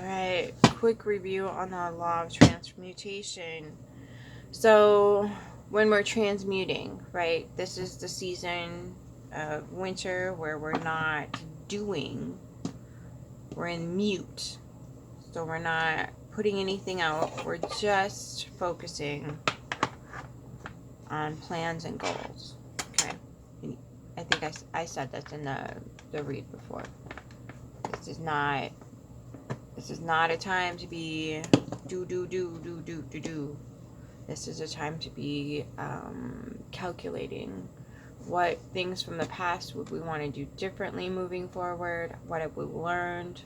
Alright, quick review on the law of transmutation. So, when we're transmuting, right, this is the season of winter where we're not doing, we're in mute. So, we're not putting anything out, we're just focusing on plans and goals. Okay, I think I said this in the read before. This is not a time to be do. This is a time to be calculating what things from the past would we want to do differently moving forward. What have we learned?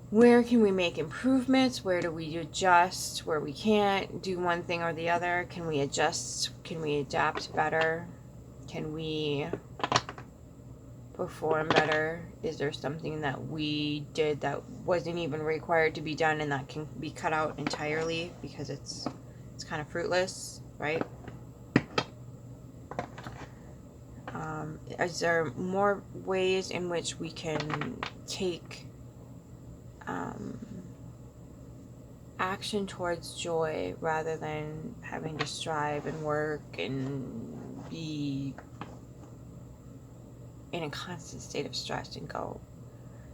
Where can we make improvements? Where do we adjust? Where we can't do one thing or the other? Can we adjust? Can we adapt better? Can we perform better? Is there something that we did that wasn't even required to be done and that can be cut out entirely because it's kind of fruitless, right? Is there more ways in which we can take action towards joy rather than having to strive and work and be in a constant state of stress and go?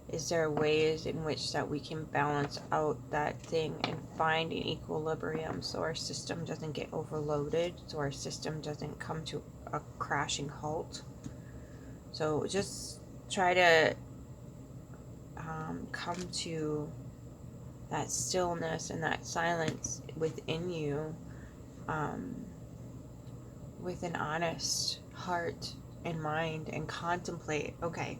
Is there ways in which that we can balance out that thing and find an equilibrium so our system doesn't get overloaded, so our system doesn't come to a crashing halt? So just try to come to that stillness and that silence within you with an honest heart and mind and contemplate, okay,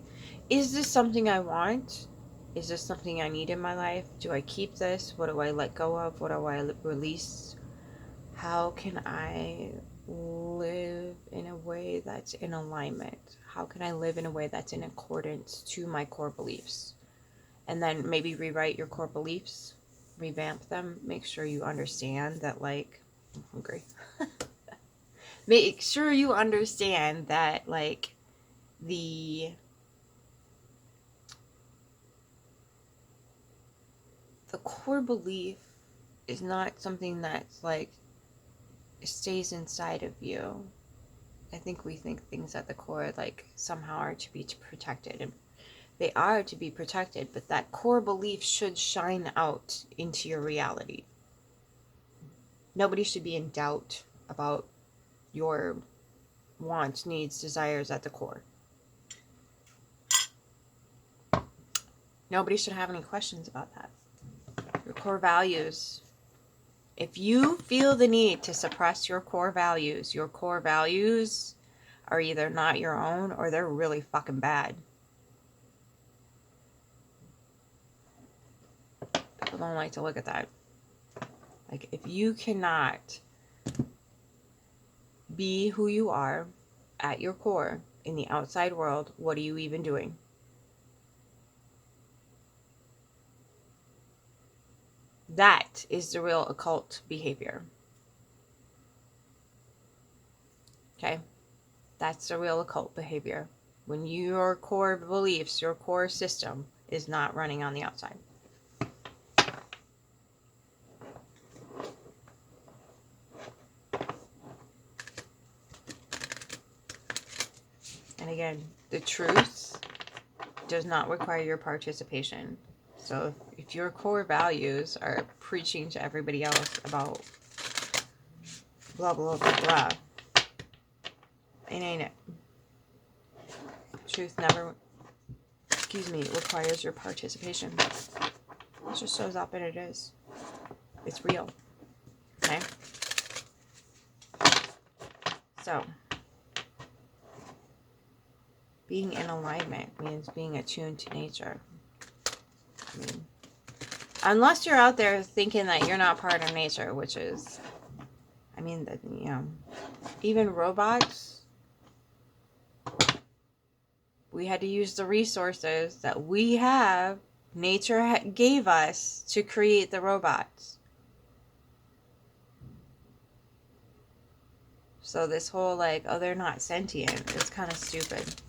is this something I want? Is this something I need in my life? Do I keep this? What do I let go of? What do I release? How can I live in a way that's in alignment? How can I live in a way that's in accordance to my core beliefs? And then maybe rewrite your core beliefs, revamp them, make sure you understand that, like, I'm hungry. Make sure you understand that, like, the core belief is not something that's like stays inside of you. I think we think things at the core like somehow are to be protected, and they are to be protected, but that core belief should shine out into your reality. Nobody should be in doubt about your wants, needs, desires at the core. Nobody should have any questions about that. Your core values. If you feel the need to suppress your core values are either not your own or they're really fucking bad. People don't like to look at that. Like, if you cannot be who you are at your core in the outside world, what are you even doing? That is the real occult behavior. Okay? That's the real occult behavior. When your core beliefs, your core system is not running on the outside. And again, the truth does not require your participation. So if your core values are preaching to everybody else about blah, blah, blah, blah, it ain't it. Truth never, requires your participation. It just shows up and it is. It's real. Okay? So, being in alignment means being attuned to nature. I mean, unless you're out there thinking that you're not part of nature, which is, I mean, even robots, we had to use the resources that we have, nature gave us to create the robots. So this whole like, oh, they're not sentient, it's kind of stupid.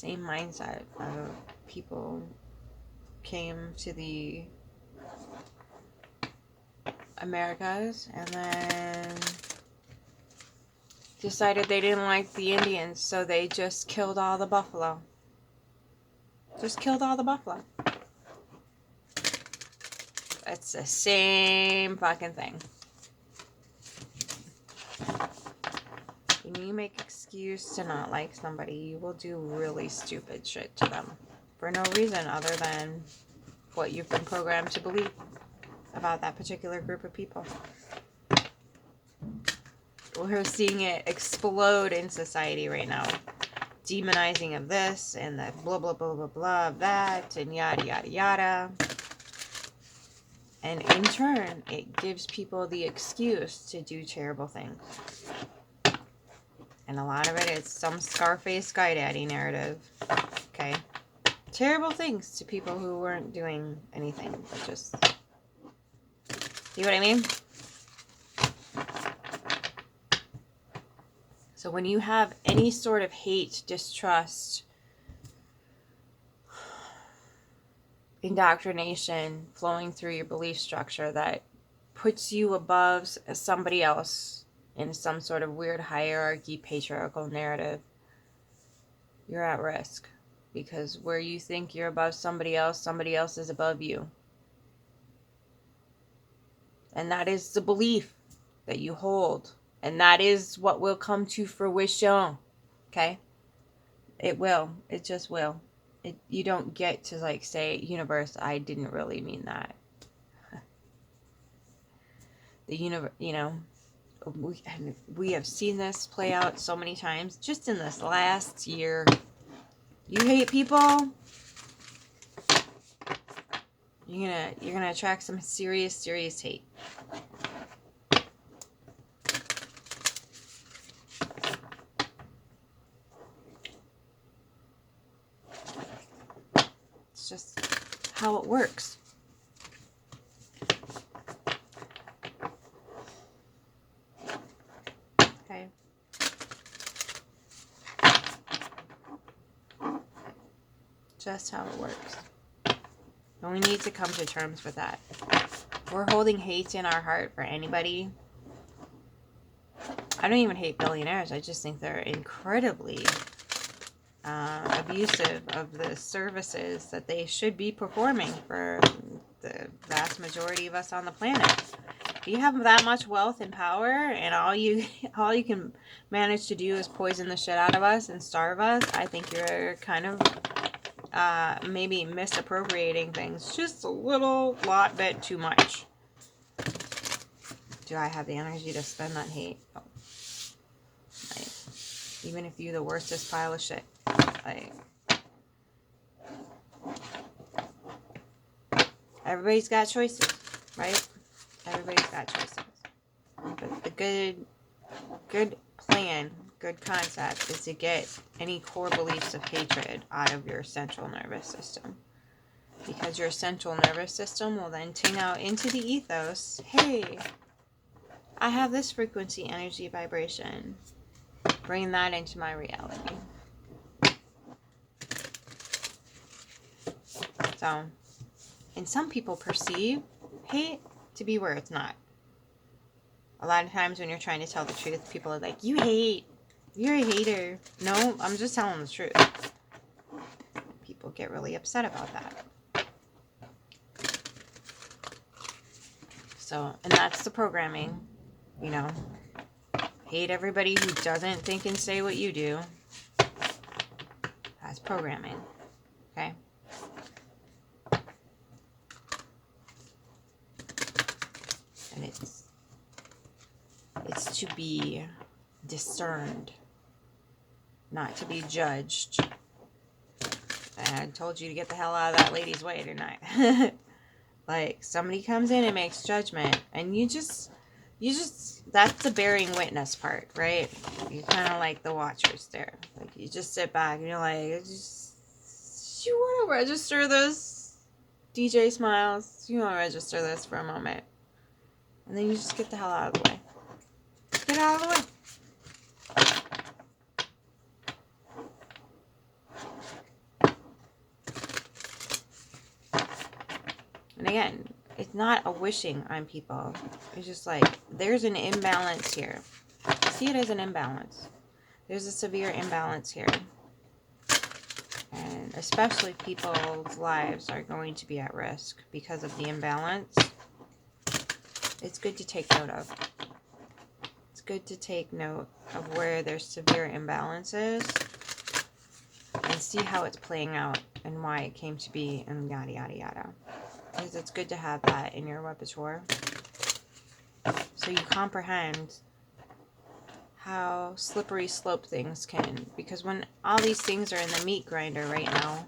same mindset of people came to the Americas and then decided they didn't like the Indians, so they just killed all the buffalo. Just killed all the buffalo. It's the same fucking thing. When you make excuse to not like somebody, you will do really stupid shit to them for no reason other than what you've been programmed to believe about that particular group of people. We're seeing it explode in society right now. Demonizing of this and the blah blah blah blah blah of that and yada yada yada. And in turn, it gives people the excuse to do terrible things. And a lot of it is some Scarface Sky Daddy narrative. Okay? Terrible things to people who weren't doing anything, but just... See what I mean? So when you have any sort of hate, distrust, indoctrination flowing through your belief structure that puts you above somebody else in some sort of weird hierarchy, patriarchal narrative, you're at risk. Because where you think you're above somebody else is above you. And that is the belief that you hold. And that is what will come to fruition. Okay? It will. It just will. You don't get to like say, universe, I didn't really mean that. The universe, you know, we have seen this play out so many times just in this last year. You hate people, you're gonna attract some serious hate. It's just how it works. Okay. Just how it works. And we need to come to terms with that. If we're holding hate in our heart for anybody. I don't even hate billionaires. I just think they're incredibly abusive of the services that they should be performing for the vast majority of us on the planet. If you have that much wealth and power and all you can manage to do is poison the shit out of us and starve us, I think you're kind of maybe misappropriating things just a lot bit too much. Do I have the energy to spend that hate? Oh. Like, even if you're the worstest pile of shit. Like, everybody's got choices, right? Everybody's got choices. But the good plan, good concept is to get any core beliefs of hatred out of your central nervous system. Because your central nervous system will then tune out into the ethos. Hey, I have this frequency, energy, vibration. Bring that into my reality. So, and some people perceive hate to be where it's not. A lot of times when you're trying to tell the truth, people are like, you hate. You're a hater. No, I'm just telling the truth. People get really upset about that. So, and that's the programming, you know. Hate everybody who doesn't think and say what you do. That's programming. Okay? And it's to be discerned, not to be judged. I told you to get the hell out of that lady's way tonight. Like, somebody comes in and makes judgment, and you just, that's the bearing witness part, right? You're kind of like the watchers there. Like, you just sit back and you're like, you want to register this? DJ Smiles, you want to register this for a moment. And then you just get the hell out of the way. Get out of the way. And again, it's not a wishing on people. It's just like, there's an imbalance here. See it as an imbalance. There's a severe imbalance here. And especially people's lives are going to be at risk because of the imbalance. It's good to take note of. It's good to take note of where there's severe imbalances and see how it's playing out and why it came to be and yada yada yada. Because it's good to have that in your repertoire so you comprehend how slippery slope things can. Because when all these things are in the meat grinder right now,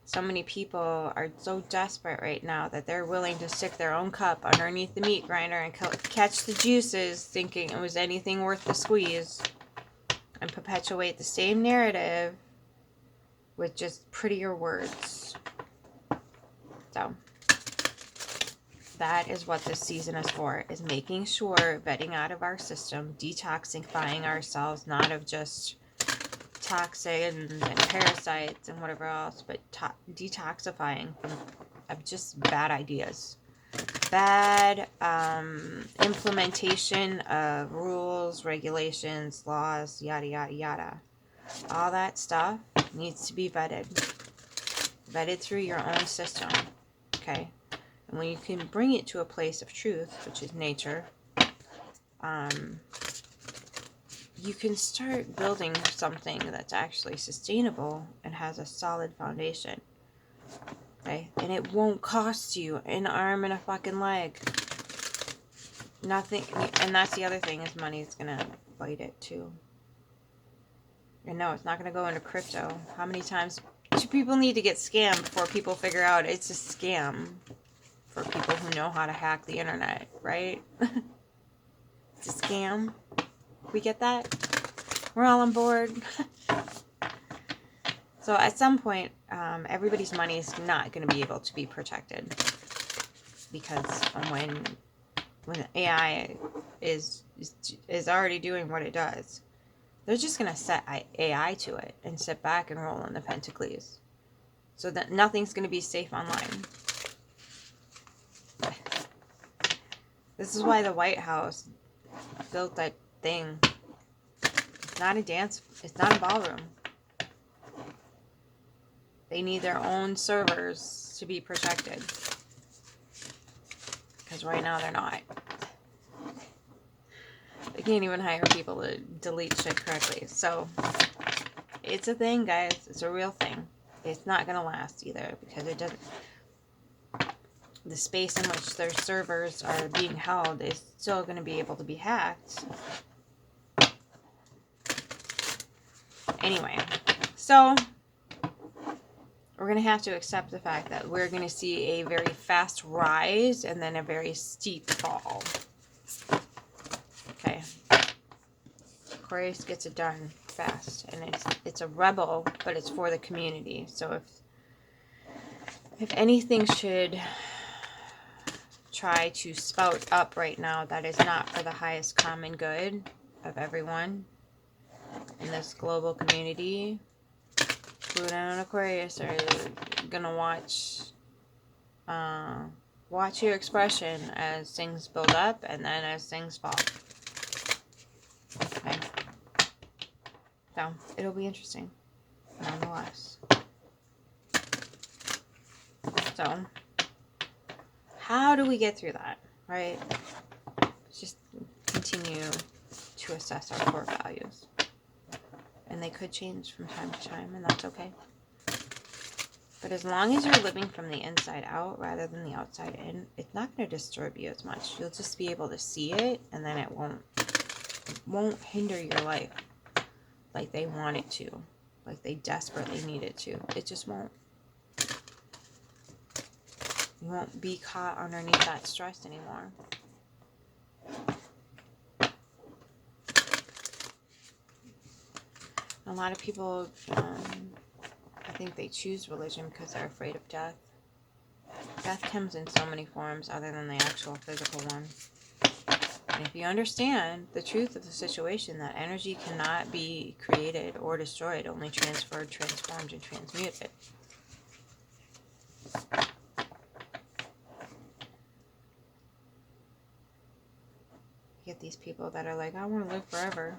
so many people are so desperate right now that they're willing to stick their own cup underneath the meat grinder and catch the juices, thinking it was anything worth the squeeze, and perpetuate the same narrative with just prettier words. So that is what this season is for, is making sure, vetting out of our system, detoxifying ourselves, not of just toxins and parasites and whatever else, but detoxifying of just bad ideas, bad implementation of rules, regulations, laws, yada yada yada. All that stuff needs to be vetted through your own system. Okay, and when you can bring it to a place of truth, which is nature, you can start building something that's actually sustainable and has a solid foundation. Okay? And it won't cost you an arm and a fucking leg. Nothing. And that's the other thing, is money is going to bite it too. And no, it's not going to go into crypto. How many times do people need to get scammed before people figure out it's a scam? For people who know how to hack the internet, right? It's a scam. We get that? We're all on board. So at some point, everybody's money is not going to be able to be protected, because when AI is already doing what it does, they're just going to set AI to it and sit back and roll in the Pentacles, so that nothing's going to be safe online. This is why the White House built that thing. It's not a dance. It's not a ballroom. They need their own servers to be protected. Because right now they're not. They can't even hire people to delete shit correctly. So, it's a thing, guys. It's a real thing. It's not going to last either, because it doesn't... The space in which their servers are being held is still going to be able to be hacked. Anyway, so we're going to have to accept the fact that we're going to see a very fast rise and then a very steep fall. Okay. Aquarius gets it done fast, and it's a rebel, but it's for the community. So if anything should try to spout up right now that is not for the highest common good of everyone in this global community, Pluto and Aquarius are gonna watch your expression as things build up and then as things fall. Okay. So it'll be interesting nonetheless. So how do we get through that, right? Just continue to assess our core values. And they could change from time to time, and that's okay. But as long as you're living from the inside out rather than the outside in, it's not going to disturb you as much. You'll just be able to see it, and then it won't hinder your life like they want it to, like they desperately need it to. It just won't. You won't be caught underneath that stress anymore. A lot of people, I think they choose religion because they're afraid of death. Death comes in so many forms other than the actual physical one. And if you understand the truth of the situation, that energy cannot be created or destroyed, only transferred, transformed, and transmuted. You get these people that are like, I want to live forever.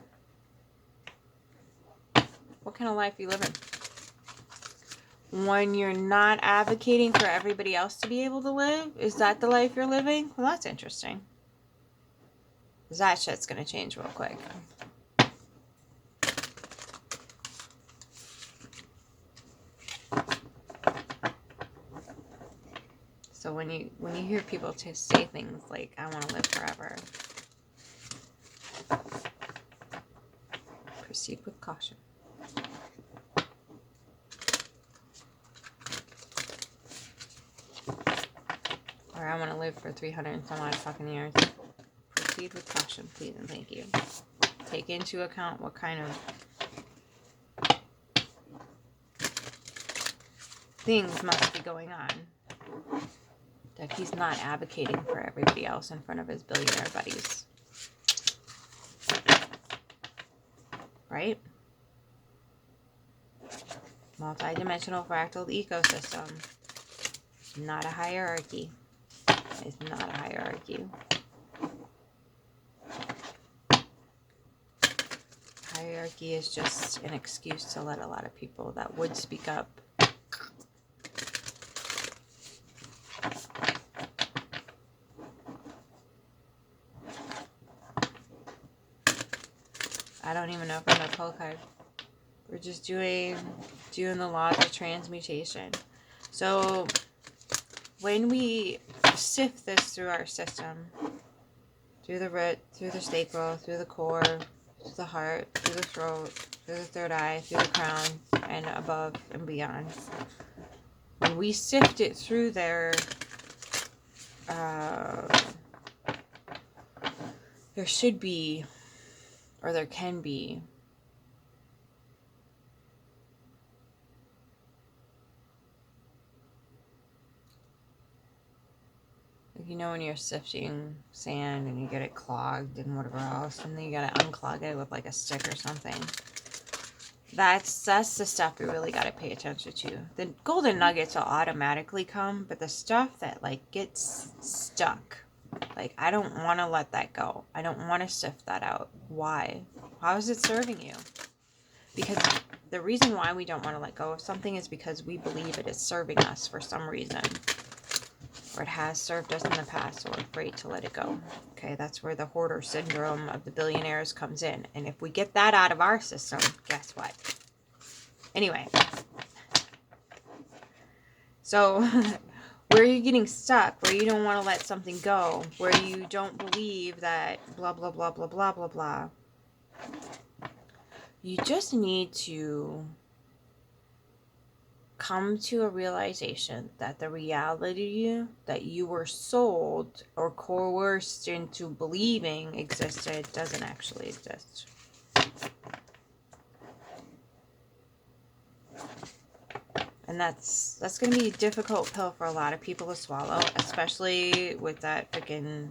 What kind of life are you living? When you're not advocating for everybody else to be able to live, is that the life you're living? Well, that's interesting. That shit's gonna change real quick. So when you hear people say things like, I want to live forever, proceed with caution. Or I want to live for 300 and some odd fucking years. Proceed with caution, please and thank you. Take into account what kind of things must be going on that he's not advocating for everybody else in front of his billionaire buddies. Right? Multi-dimensional fractal ecosystem. Not a hierarchy. It's not a hierarchy. Hierarchy is just an excuse to let a lot of people that would speak up I don't even know if I'm a pull card. We're just doing the laws of transmutation. So when we sift this through our system, through the root, through the sacral, through the core, through the heart, through the throat, through the third eye, through the crown, and above and beyond, when we sift it through there, there should be, or there can be, you know, when you're sifting sand and you get it clogged and whatever else, and then you gotta unclog it with like a stick or something. That's the stuff we really gotta pay attention to. The golden nuggets will automatically come, but the stuff that like gets stuck, like I don't want to let that go. I don't want to sift that out. Why? How is it serving you? Because the reason why we don't want to let go of something is because we believe it is serving us for some reason. Or it has served us in the past, so we're afraid to let it go. Okay, that's where the hoarder syndrome of the billionaires comes in. And if we get that out of our system, guess what? Anyway. So, where are you getting stuck? Where you don't want to let something go? Where you don't believe that blah, blah, blah, blah, blah, blah, blah. You just need to come to a realization that the reality that you were sold or coerced into believing existed doesn't actually exist. And that's going to be a difficult pill for a lot of people to swallow, especially with that freaking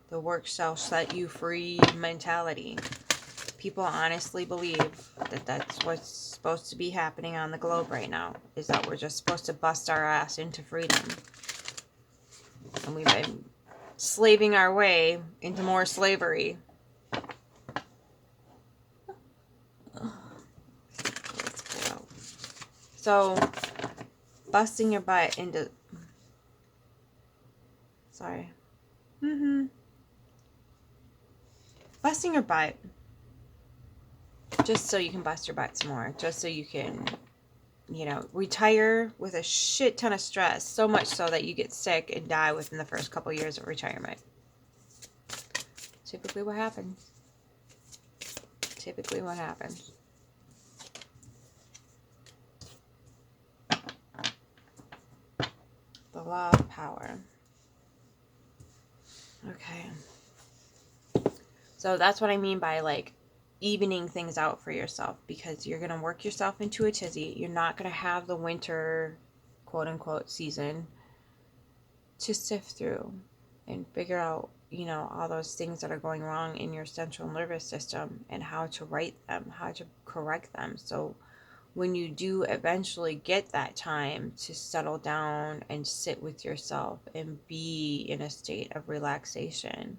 the work shall set you free mentality. People honestly believe that that's what's supposed to be happening on the globe right now, is that we're just supposed to bust our ass into freedom. And we've been slaving our way into more slavery. Let's go out. So, busting your butt into... Sorry. Busting your butt. Just so you can bust your butt some more. Just so you can, you know, retire with a shit ton of stress. So much so that you get sick and die within the first couple years of retirement. Typically what happens. Typically what happens. The law of power. Okay. So that's what I mean by like evening things out for yourself, because you're going to work yourself into a tizzy. You're not going to have the winter quote unquote season to sift through and figure out, you know, all those things that are going wrong in your central nervous system and how to right them, how to correct them. So when you do eventually get that time to settle down and sit with yourself and be in a state of relaxation,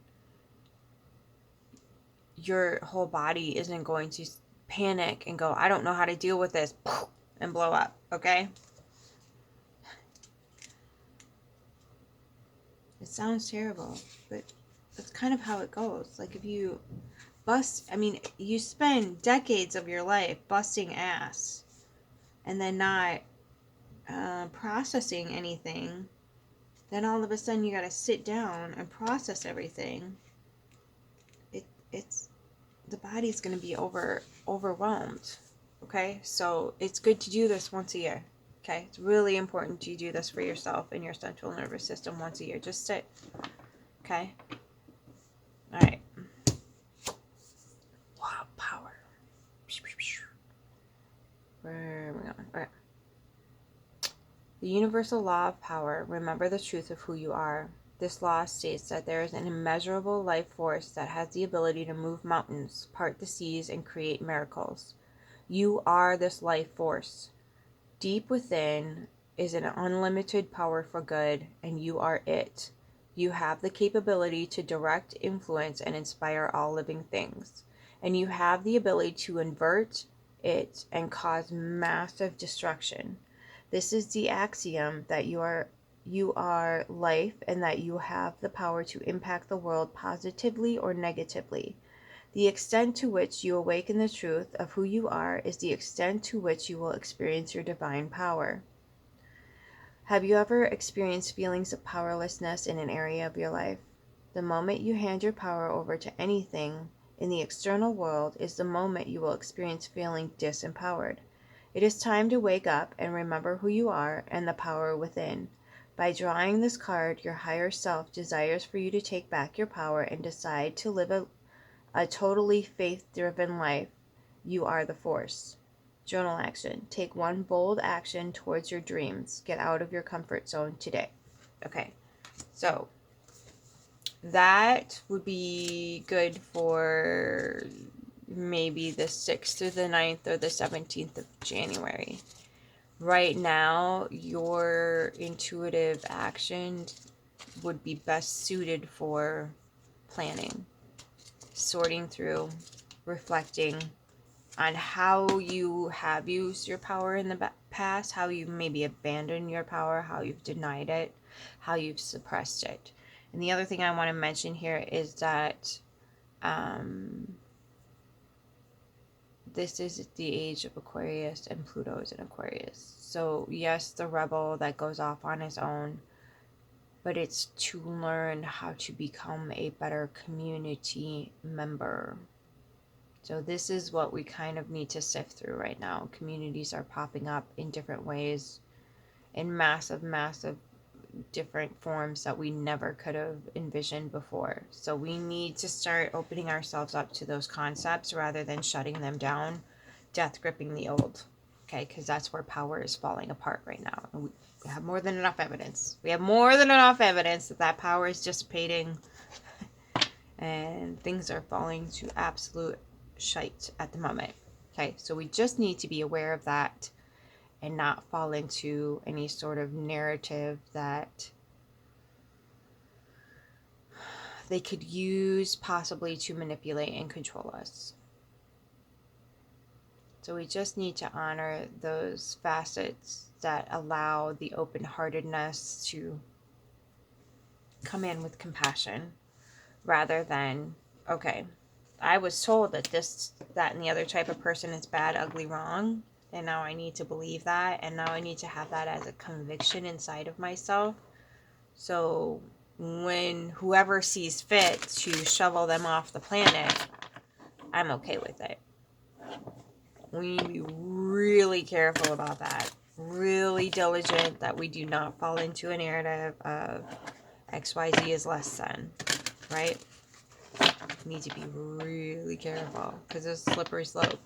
your whole body isn't going to panic and go, I don't know how to deal with this, and blow up, okay? It sounds terrible, but that's kind of how it goes. Like, if you you spend decades of your life busting ass and then not processing anything, then all of a sudden you got to sit down and process everything. It's the body's going to be overwhelmed. Okay, so it's good to do this once a year. Okay, it's really important you do this for yourself and your central nervous system once a year. Just sit. Okay. All right. Wow, power. Where are we going? Okay. The universal law of power. Remember the truth of who you are. This law states that there is an immeasurable life force that has the ability to move mountains, part the seas, and create miracles. You are this life force. Deep within is an unlimited power for good, and you are it. You have the capability to direct, influence, and inspire all living things. And you have the ability to invert it and cause massive destruction. This is the axiom that you are life, and that you have the power to impact the world positively or negatively. The extent to which you awaken the truth of who you are is the extent to which you will experience your divine power. Have you ever experienced feelings of powerlessness in an area of your life? The moment you hand your power over to anything in the external world is the moment you will experience feeling disempowered. It is time to wake up and remember who you are and the power within. By drawing this card, your higher self desires for you to take back your power and decide to live a totally faith-driven life. You are the force. Journal action. Take one bold action towards your dreams. Get out of your comfort zone today. Okay, so that would be good for maybe the 6th or the 9th or the 17th of January. Right now, your intuitive action would be best suited for planning, sorting through, reflecting on how you have used your power in the past, how you maybe abandoned your power, how you've denied it, how you've suppressed it. And the other thing I want to mention here is that this is the age of Aquarius, and Pluto is in Aquarius. So yes, the rebel that goes off on his own, but it's to learn how to become a better community member. So this is what we kind of need to sift through right now. Communities are popping up in different ways, in massive different forms that we never could have envisioned before. So we need to start opening ourselves up to those concepts rather than shutting them down, death gripping the old. Okay, because that's where power is falling apart right now. And we have more than enough evidence. We have more than enough evidence that power is dissipating and things are falling to absolute shite at the moment. Okay, so we just need to be aware of that and not fall into any sort of narrative that they could use possibly to manipulate and control us. So we just need to honor those facets that allow the open-heartedness to come in with compassion rather than, okay, I was told that this, that, and the other type of person is bad, ugly, wrong, and now I need to believe that, and now I need to have that as a conviction inside of myself. So when whoever sees fit to shovel them off the planet, I'm okay with it. We need to be really careful about that. Really diligent that we do not fall into a narrative of XYZ is less than, right? We need to be really careful because it's a slippery slope,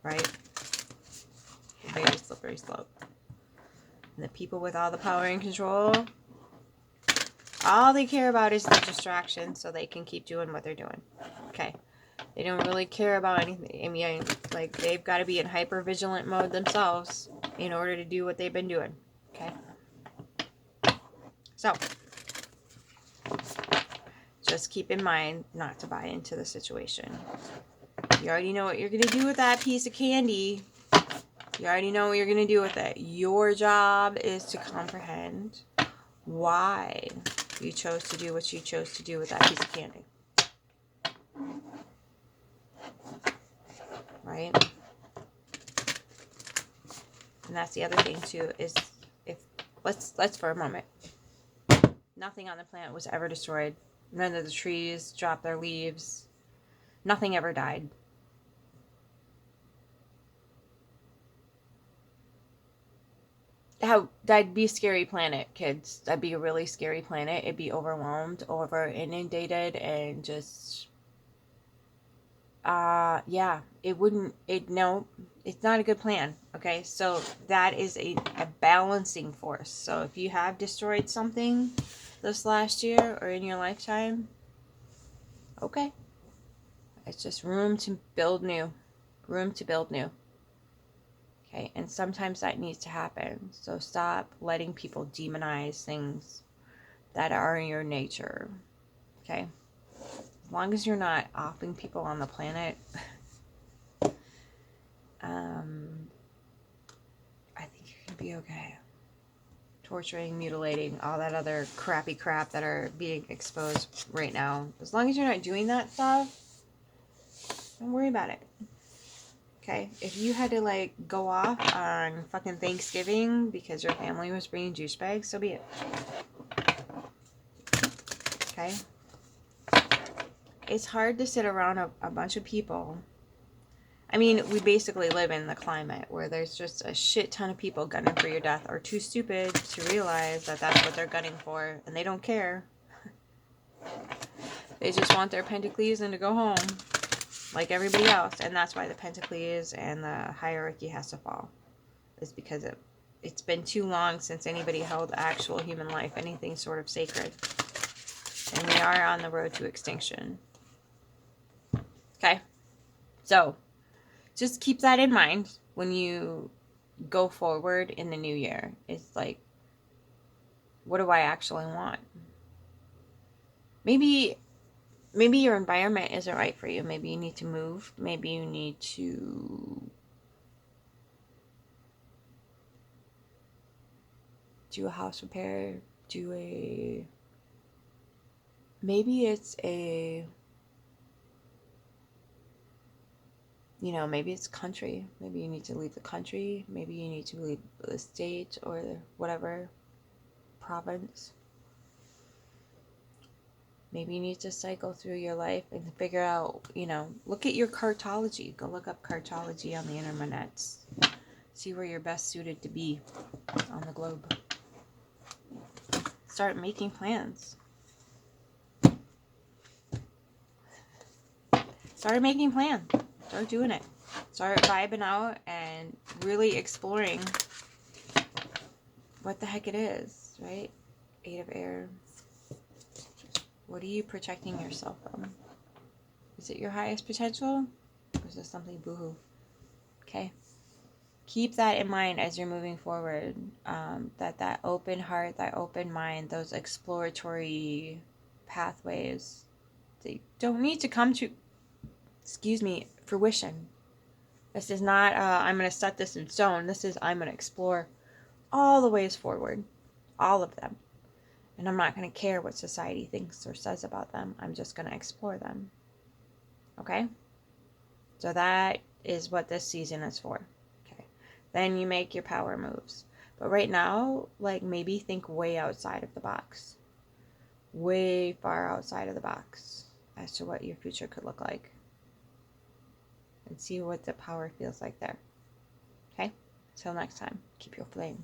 right? Very slippery slope. And the people with all the power and control, all they care about is the distraction so they can keep doing what they're doing. Okay. They don't really care about anything. I mean, like, they've got to be in hyper-vigilant mode themselves in order to do what they've been doing. Okay? So, Just keep in mind not to buy into the situation. You already know what you're going to do with that piece of candy. You already know what you're going to do with it. Your job is to comprehend why you chose to do what you chose to do with that piece of candy. Right? And that's the other thing too, is if let's for a moment. Nothing on the planet was ever destroyed. None of the trees dropped their leaves. Nothing ever died. That'd be a scary planet, kids. That'd be a really scary planet. It'd be overwhelmed, over inundated, and just yeah, no, it's not a good plan. Okay, so that is a balancing force. So if you have destroyed something this last year or in your lifetime, okay, it's just room to build new. Okay, and sometimes that needs to happen. So stop letting people demonize things that are in your nature. Okay, as long as you're not offing people on the planet, I think you can be okay. Torturing, mutilating, all that other crappy crap that are being exposed right now. As long as you're not doing that stuff, don't worry about it. Okay? If you had to, like, go off on fucking Thanksgiving because your family was bringing juice bags, so be it. Okay? It's hard to sit around a bunch of people. I mean, we basically live in the climate where there's just a shit ton of people gunning for your death, or too stupid to realize that that's what they're gunning for, and they don't care. They just want their Pentacles and to go home, like everybody else, and that's why the Pentacles and the hierarchy has to fall. Is because it's been too long since anybody held actual human life, anything sort of sacred. And we are on the road to extinction. Okay? So, just keep that in mind when you go forward in the new year. It's like, what do I actually want? Maybe your environment isn't right for you. Maybe you need to move. Maybe you need to do a house repair. Maybe it's maybe it's country. Maybe you need to leave the country. Maybe you need to leave the state or whatever province. Maybe you need to cycle through your life and figure out, look at your cartology. Go look up cartology on the internet. See where you're best suited to be on the globe. Start making plans. Start making plans. Start doing it. Start vibing out and really exploring what the heck it is, right? 8 of Air. What are you protecting yourself from? Is it your highest potential? Or is this something boohoo? Okay. Keep that in mind as you're moving forward. That open heart, that open mind, those exploratory pathways, they don't need to come to, fruition. This is not, I'm going to set this in stone. This is, I'm going to explore all the ways forward. All of them. And I'm not going to care what society thinks or says about them. I'm just going to explore them. Okay? So that is what this season is for. Okay. Then you make your power moves. But right now, like, maybe think way outside of the box. Way far outside of the box as to what your future could look like. And see what the power feels like there. Okay? Till next time, keep your flame.